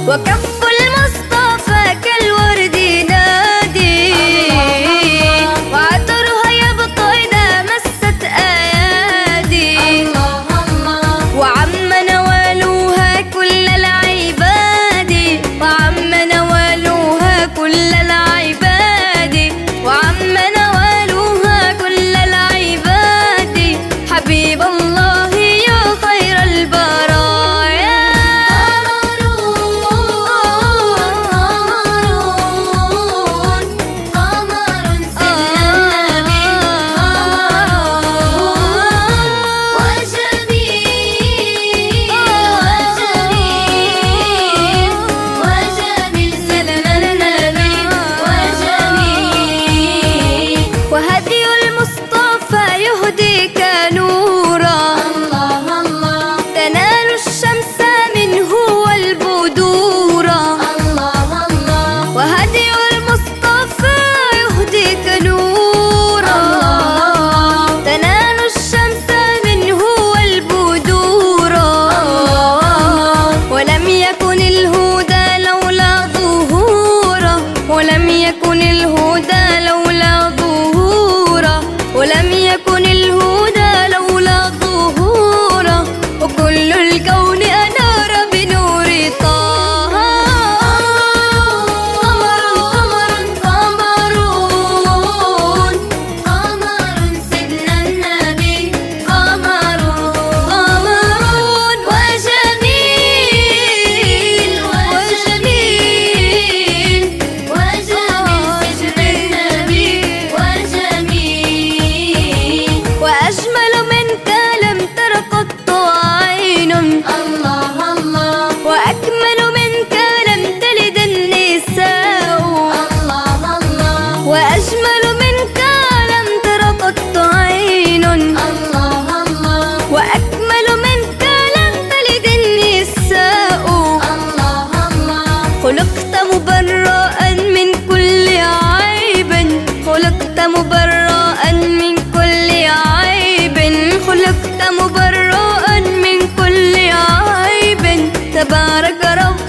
وكف المصطفى كالورد نادي، وعطرها يبقى إذا مست أيادي، وعم نوالوها كل العباد، وعم نوالوها كل العباد، وعم نوالوها كل العباد، حبيب الله يا خير البرايا. وهدي المصطفى يهديك نورا، تنال الشمس منه والبدورا. وهدي المصطفى يهديك نورا، تنال الشمس منه والبدورا. ولم يكن الهدى لولا ظهوره، ولم يكن الهدى لولا ظهوره، ولم يكن الهدى لولا ظهوره، وكل الكون أنار بنور طه. قمر سيدنا النبي، قمر وجميل وجميل وجميل سيدنا النبي وجميل. وأجمل منك لم تر قط عين، وأكمل منك لم تلد النساء، وأجمل منك لم تر قط عين، وأكمل منك لم تلد النساء. خلقت مبرأ من كل عيب، خلقت مبرأ من كل عيب، خلقت مبرأ من كل عيب. تبارك رب